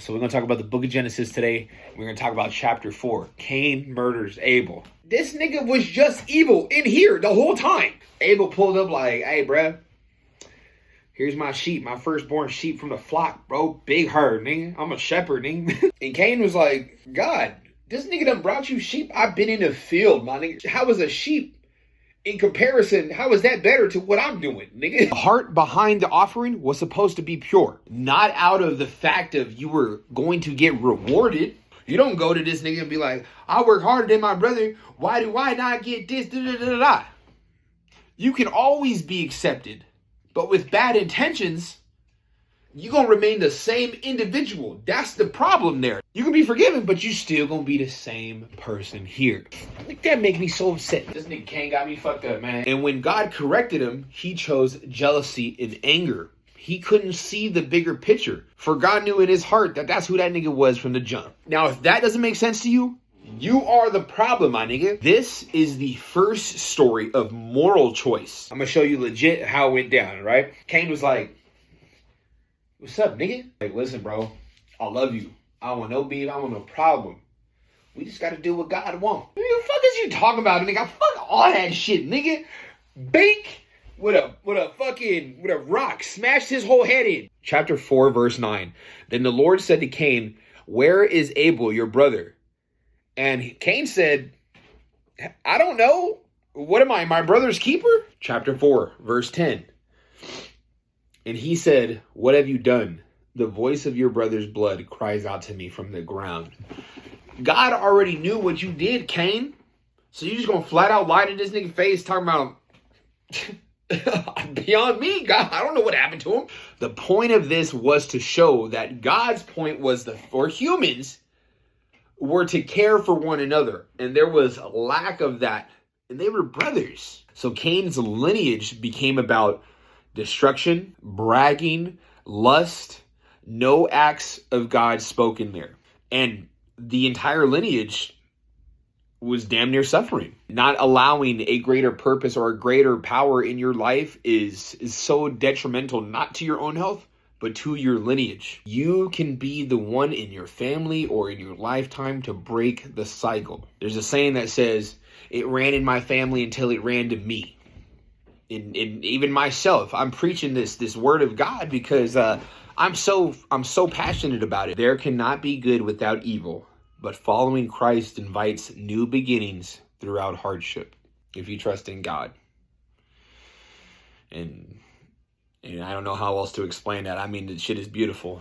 So we're going to talk about the book of Genesis today. We're going to talk about chapter 4. Cain murders Abel. This nigga was just evil in here the whole time. Abel pulled up like, hey, bruh, here's my sheep, my firstborn sheep from the flock, bro. Big herd, nigga. I'm a shepherd, nigga. And Cain was like, God, this nigga done brought you sheep. I've been in the field, my nigga. How is a sheep in comparison? How is that better to what I'm doing, nigga? The heart behind the offering was supposed to be pure. Not out of the fact of you were going to get rewarded. You don't go to this nigga and be like, I work harder than my brother. Why do I not get this? Da, da, da, da, da. You can always be accepted. But with bad intentions, you're going to remain the same individual. That's the problem there. You can be forgiven, but you still going to be the same person here. Like, that make me so upset. This nigga Cain got me fucked up, man. And when God corrected him, he chose jealousy and anger. He couldn't see the bigger picture. For God knew in his heart that that's who that nigga was from the jump. Now, if that doesn't make sense to you, you are the problem, my nigga. This is the first story of moral choice. I'm going to show you legit how it went down, right? Cain was like, what's up, nigga? Like, listen, bro, I love you. I don't want no beef. I don't want no problem. We just got to do what God wants. What the fuck is you talking about, nigga? Fuck all that shit, nigga. Bake with a rock. Smashed his whole head in. Chapter 4, verse 9. Then the Lord said to Cain, where is Abel, your brother? And Cain said, I don't know. What am I, my brother's keeper? Chapter 4, verse 10. And he said, what have you done? The voice of your brother's blood cries out to me from the ground. God already knew what you did, Cain. So you just gonna flat out lie to this nigga face talking about beyond me, God. I don't know what happened to him. The point of this was to show that God's point was for humans were to care for one another. And there was a lack of that. And they were brothers. So Cain's lineage became about destruction, bragging, lust, no acts of God spoken there. And the entire lineage was damn near suffering. Not allowing a greater purpose or a greater power in your life is so detrimental, not to your own health, but to your lineage. You can be the one in your family or in your lifetime to break the cycle. There's a saying that says, it ran in my family until it ran to me. And even myself, I'm preaching this word of God because I'm so passionate about it. There cannot be good without evil, but following Christ invites new beginnings throughout hardship. If you trust in God. And I don't know how else to explain that. I mean, the shit is beautiful.